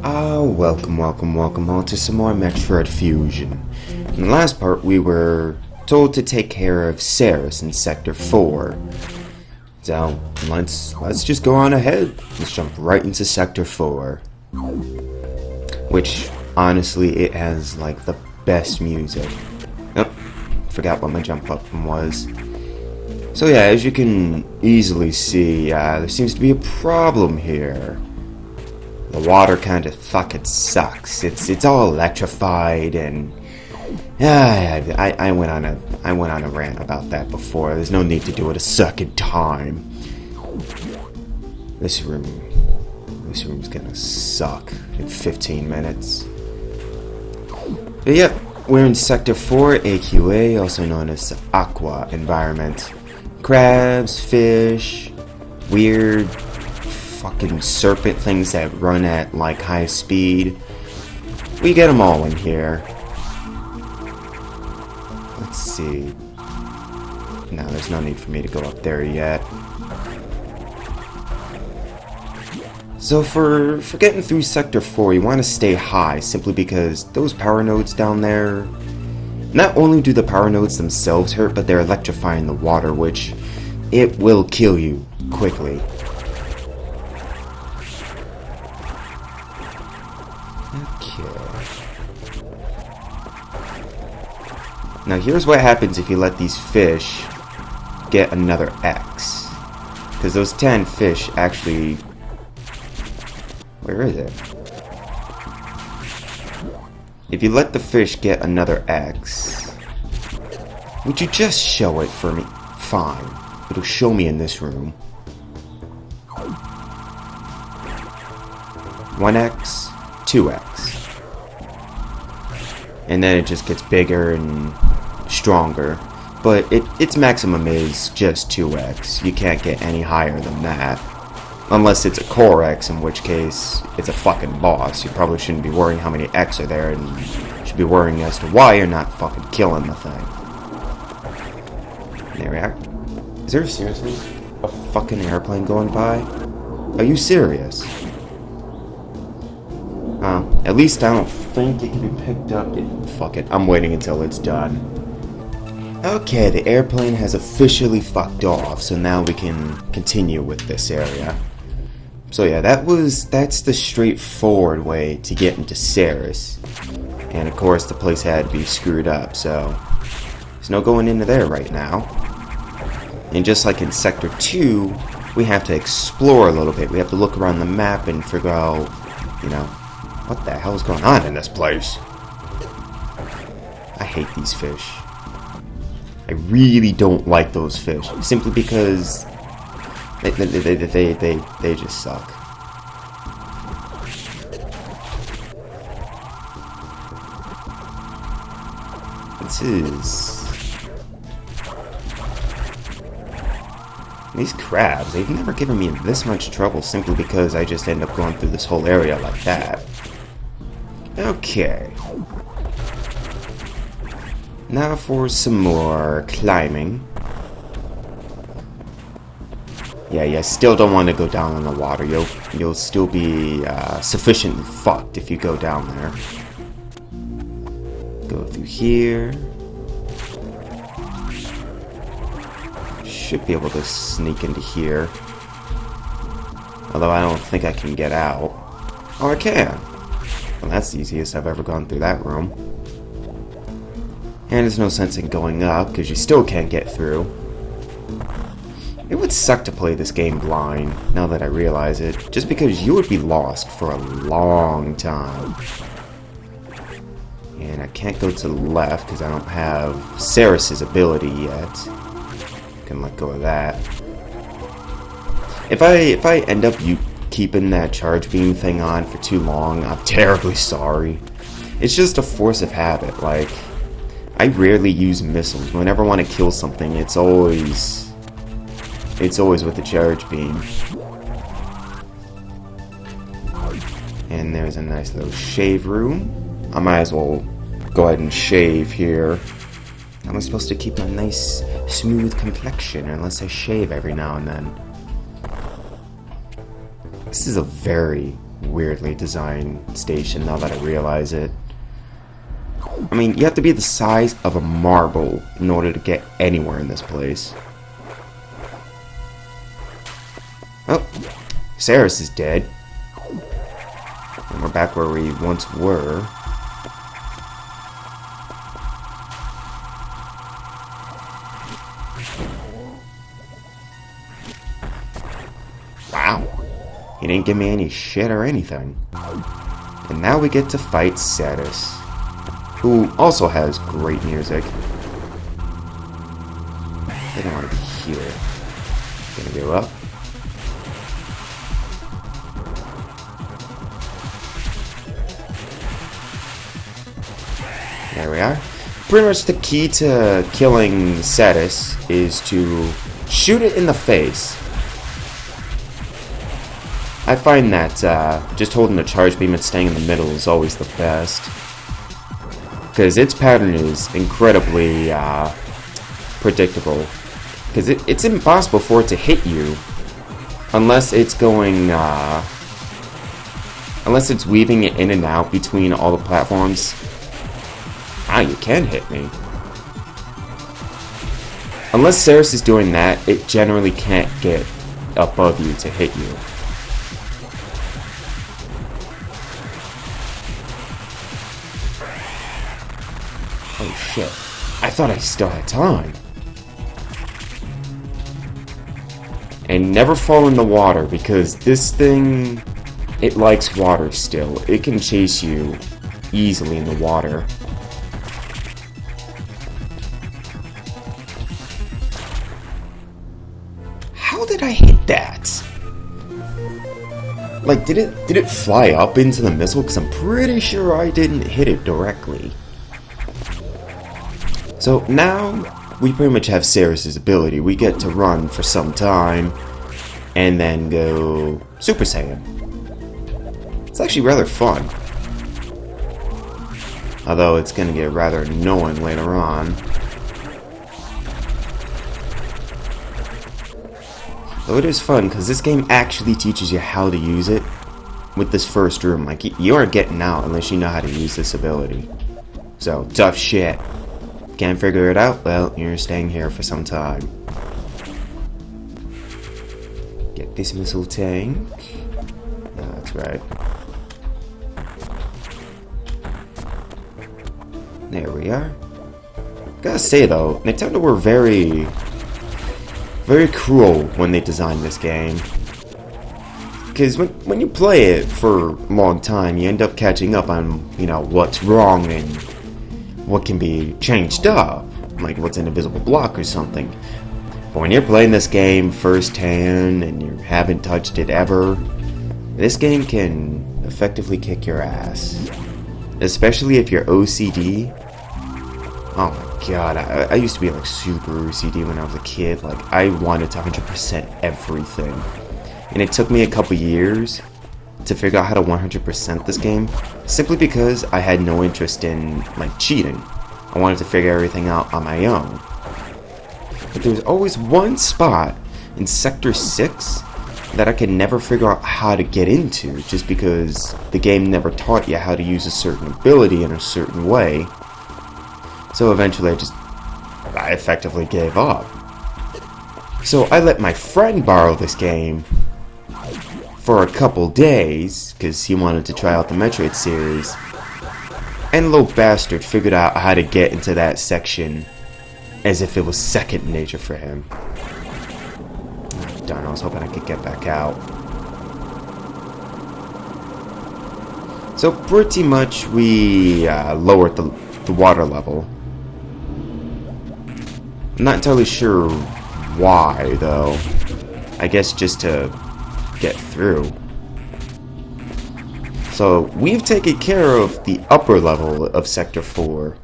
Welcome on to some more Metroid Fusion. In the last part, we were told to take care of Ceres in Sector 4. So, let's just go on ahead. Let's jump right into Sector 4. Which, honestly, it has, like, the best music. Oh, forgot what my jump button was. So yeah, as you can easily see, there seems to be a problem here. The water kind of fucking sucks. It's all electrified, and I went on a rant about that before. There's no need to do it a second time. This room's gonna suck in 15 minutes. But yep, we're in Sector 4, AQA, also known as the Aqua environment. Crabs, fish, weird fucking serpent things that run at like high speed. We get them all in here. Let's see. No, there's no need for me to go up there yet. So for getting through Sector 4, you want to stay high simply because those power nodes down there, not only do the power nodes themselves hurt, but they're electrifying the water, which it will kill you quickly. Now here's what happens if you let these fish get another X. Because those 10 fish actually... Where is it? If you let the fish get another X... Would you just show it for me? Fine. It'll show me in this room. 1X, 2X. And then it just gets bigger and stronger, but its maximum is just 2x. You can't get any higher than that, unless it's a core X, in which case it's a fucking boss. You probably shouldn't be worrying how many X are there, and you should be worrying as to why you're not fucking killing the thing. There we are. Is there seriously a fucking airplane going by? Are you serious? At least I don't think it can be picked up. Fuck it, I'm waiting until it's done. Okay, the airplane has officially fucked off, so now we can continue with this area. So yeah, that's the straightforward way to get into Ceres. And of course the place had to be screwed up, so there's no going into there right now. And just like in Sector 2, we have to explore a little bit. We have to look around the map and figure out, you know, what the hell is going on in this place? I hate these fish. I really don't like those fish, simply because they just suck. These crabs, they've never given me this much trouble simply because I just end up going through this whole area like that. Okay. Now for some more climbing. Yeah, you still don't want to go down in the water. You'll still be sufficiently fucked if you go down there. Go through here. Should be able to sneak into here. Although I don't think I can get out. Oh, I can. Well, that's the easiest I've ever gone through that room. And there's no sense in going up, because you still can't get through. It would suck to play this game blind, now that I realize it, just because you would be lost for a long time. And I can't go to the left, because I don't have Ceres' ability yet. Can let go of that. If I end up keeping that charge beam thing on for too long, I'm terribly sorry. It's just a force of habit. Like, I rarely use missiles. Whenever I want to kill something, it's always with the charge beam. And there's a nice little shave room. I might as well go ahead and shave here. How am I supposed to keep my nice, smooth complexion unless I shave every now and then? This is a very, weirdly designed station now that I realize it. I mean, you have to be the size of a marble in order to get anywhere in this place. Oh, Ceres is dead. And we're back where we once were. Wow. He didn't give me any shit or anything. And now we get to fight Ceres, who also has great music. They don't want to be here. Gonna go up. There we are. Pretty much the key to killing Ceres is to shoot it in the face. I find that just holding the charge beam and staying in the middle is always the best. Because its pattern is incredibly predictable. Because it's impossible for it to hit you unless it's going, unless it's weaving it in and out between all the platforms. Ah, you can hit me. Unless Ceres is doing that, it generally can't get above you to hit you. Oh shit. I thought I still had time. And never fall in the water, because this thing, it likes water still. It can chase you easily in the water. How did I hit that? Like, did it fly up into the missile? Because I'm pretty sure I didn't hit it directly. So now we pretty much have Ceres' ability. We get to run for some time and then go Super Saiyan. It's actually rather fun. Although it's going to get rather annoying later on. Though it is fun because this game actually teaches you how to use it with this first room. Like, you aren't getting out unless you know how to use this ability. So, tough shit. Can't figure it out? Well, you're staying here for some time. Get this missile tank. No, that's right. There we are. Gotta say though, Nintendo were very cruel when they designed this game. Because when you play it for a long time, you end up catching up on, you know, what's wrong and what can be changed up, like what's an invisible block or something. But when you're playing this game firsthand and you haven't touched it ever, this game can effectively kick your ass. Especially if you're OCD. Oh my god, I used to be like super OCD when I was a kid. Like, I wanted to 100% everything. And it took me a couple years to figure out how to 100% this game, simply because I had no interest in, like, cheating. I wanted to figure everything out on my own. But there was always one spot in Sector 6 that I could never figure out how to get into, just because the game never taught you how to use a certain ability in a certain way. So eventually I effectively gave up. So I let my friend borrow this game for a couple days, because he wanted to try out the Metroid series, and little bastard figured out how to get into that section as if it was second nature for him. Oh, darn, I was hoping I could get back out. So pretty much we lowered the water level. I'm not entirely sure why though. I guess just to get through. So we've taken care of the upper level of Sector 4.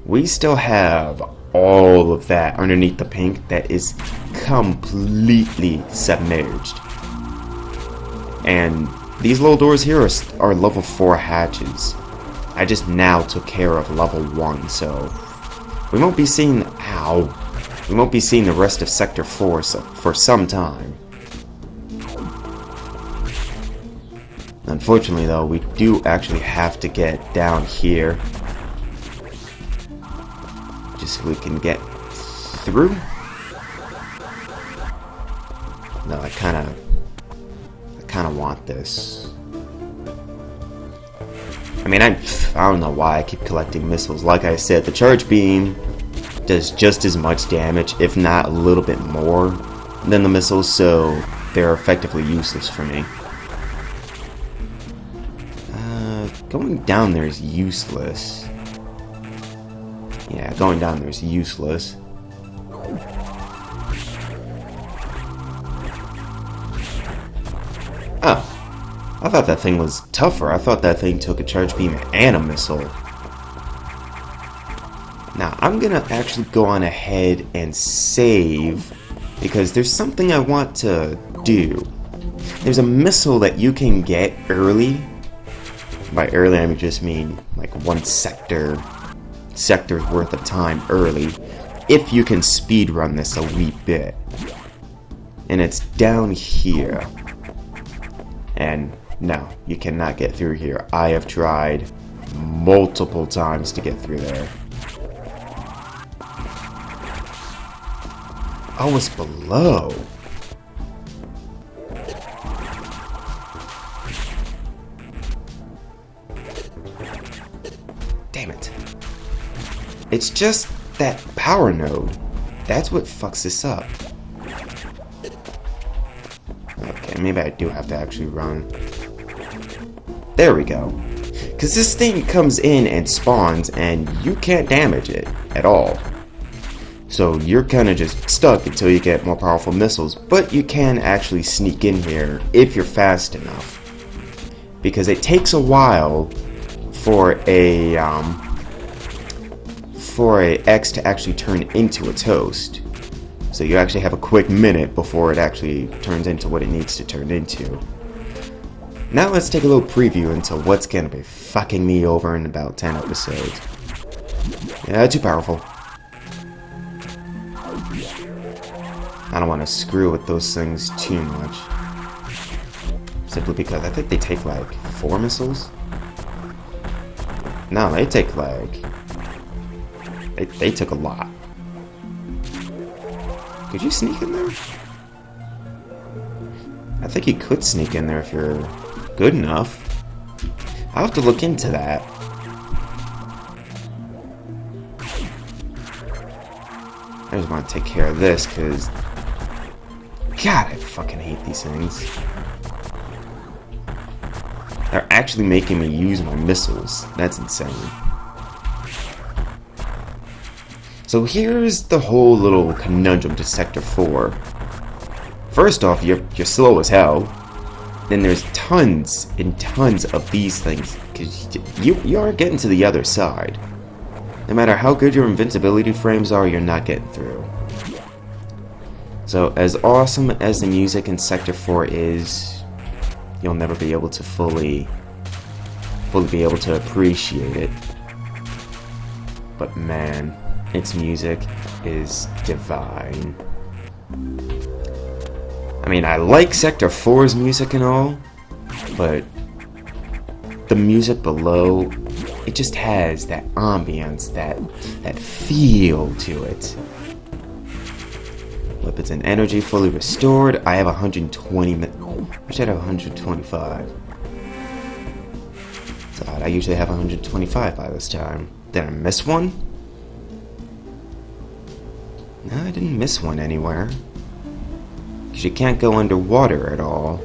We still have all of that underneath the pink that is completely submerged. And these little doors here are level 4 hatches. I just now took care of level 1, so we won't be seeing we won't be seeing the rest of Sector 4 for some time. Unfortunately though, we do actually have to get down here. Just so we can get through. No, I kinda want this. I mean, I don't know why I keep collecting missiles. Like I said, the charge beam does just as much damage, if not a little bit more, than the missiles, so they're effectively useless for me. Going down there is useless. Yeah, going down there is useless. Oh, I thought that thing was tougher. I thought that thing took a charge beam and a missile. Now, I'm gonna actually go on ahead and save, because there's something I want to do. There's a missile that you can get early. By early, I just mean like one sector's worth of time early, if you can speed run this a wee bit. And it's down here. And no, you cannot get through here. I have tried multiple times to get through there. Oh, it's below. Damn it. It's just that power node. That's what fucks this up. Okay, maybe I do have to actually run. There we go. Because this thing comes in and spawns, and you can't damage it at all. So you're kind of just stuck until you get more powerful missiles. But you can actually sneak in here if you're fast enough. Because it takes a while for a X to actually turn into a toast. So you actually have a quick minute before it actually turns into what it needs to turn into. Now let's take a little preview into what's gonna be fucking me over in about 10 episodes. Yeah, too powerful. I don't want to screw with those things too much. Simply because I think they take like 4 missiles? No, they take like... They took a lot. Could you sneak in there? I think you could sneak in there if you're good enough. I'll have to look into that. I just want to take care of this, because... God, I fucking hate these things. They're actually making me use my missiles. That's insane. So here's the whole little conundrum to Sector 4. First off, you're slow as hell. Then there's tons and tons of these things, because you aren't getting to the other side. No matter how good your invincibility frames are, you're not getting through. So as awesome as the music in Sector 4 is, you'll never be able to fully be able to appreciate it. But man, its music is divine. I mean, I like Sector 4's music and all, but the music below, it just has that ambience, that feel to it. Weapons and energy fully restored. I have 120. I should have 125. It's odd. I usually have 125 by this time. Did I miss one? No, I didn't miss one anywhere. Because you can't go underwater at all.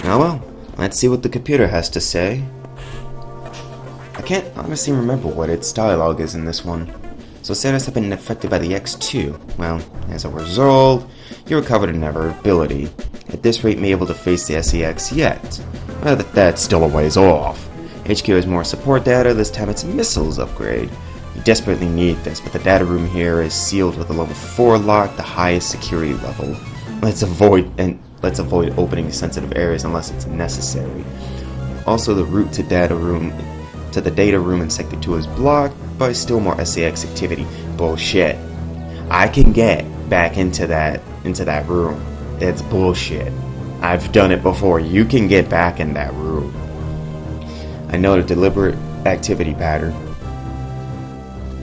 Oh well, let's see what the computer has to say. I can't honestly remember what its dialogue is in this one. So status have been affected by the X2. Well, as a result, you recovered another ability. At this rate, may be able to face the SEX yet. Well, that's still a ways off. HQ has more support data, this time it's missiles upgrade. You desperately need this, but the data room here is sealed with a level 4 lock, the highest security level. Let's avoid opening sensitive areas unless it's necessary. Also, the route to the data room in Sector 2 is blocked by still more SAX activity. Bullshit. I can get back into that room. It's bullshit. I've done it before. You can get back in that room. I know the deliberate activity pattern.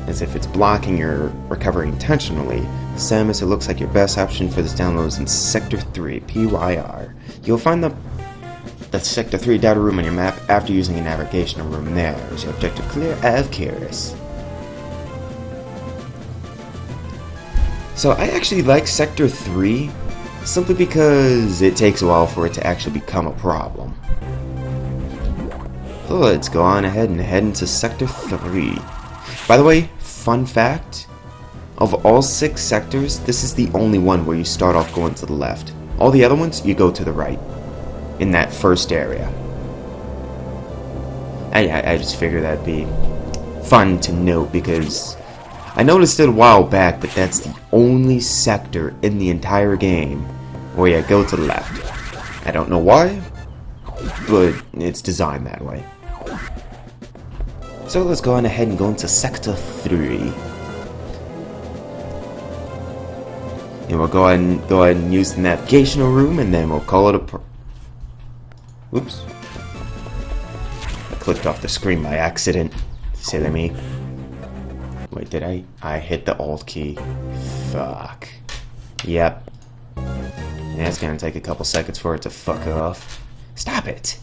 As if it's blocking your recovery intentionally. Samus, it looks like your best option for this download is in Sector 3, PYR. You'll find the Sector 3 data room on your map after using a navigational room there. Is your objective clear? Of course. So I actually like Sector 3, simply because it takes a while for it to actually become a problem. So let's go on ahead and head into Sector 3. By the way, fun fact, of all 6 sectors, this is the only one where you start off going to the left. All the other ones, you go to the right, in that first area. I just figured that'd be fun to note, because I noticed it a while back, but that's the only sector in the entire game where you go to the left. I don't know why, but it's designed that way. So let's go on ahead and go into Sector 3. And we'll go ahead and use the navigational room, and then we'll call it a Oops. I clicked off the screen by accident. Silly me. Wait, did I hit the Alt key? Fuck. Yep. Yeah, it's gonna take a couple seconds for it to fuck off. Stop it!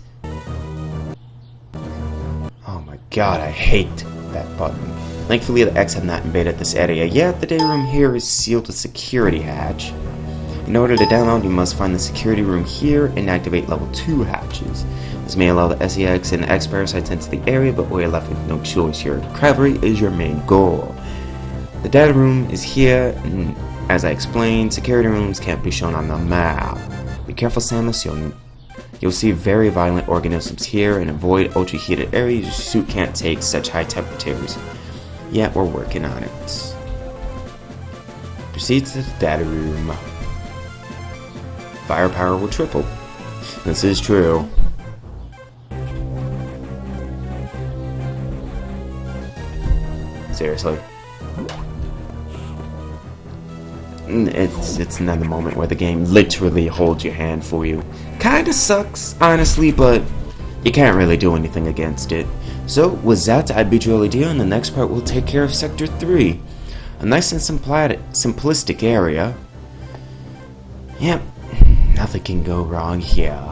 Oh my god, I hate that button. Thankfully, the X have not invaded this area yet. The data room here is sealed with security hatch. In order to download, you must find the security room here and activate level 2 hatches. This may allow the SEX and X parasites into the area, but we're left with no choice here. Recovery is your main goal. The data room is here, and as I explained, security rooms can't be shown on the map. Be careful, Samus. You'll see very violent organisms here, and avoid ultra-heated areas. Your suit can't take such high temperatures. Yet we're working on it. Proceed to the data room. Firepower will triple. This is true. Seriously. It's another moment where the game literally holds your hand for you. Kinda sucks, honestly, but you can't really do anything against it. So, with that, I bid you all adieu. In the next part, we'll take care of Sector 3. A nice and simplistic area. Yep, nothing can go wrong here.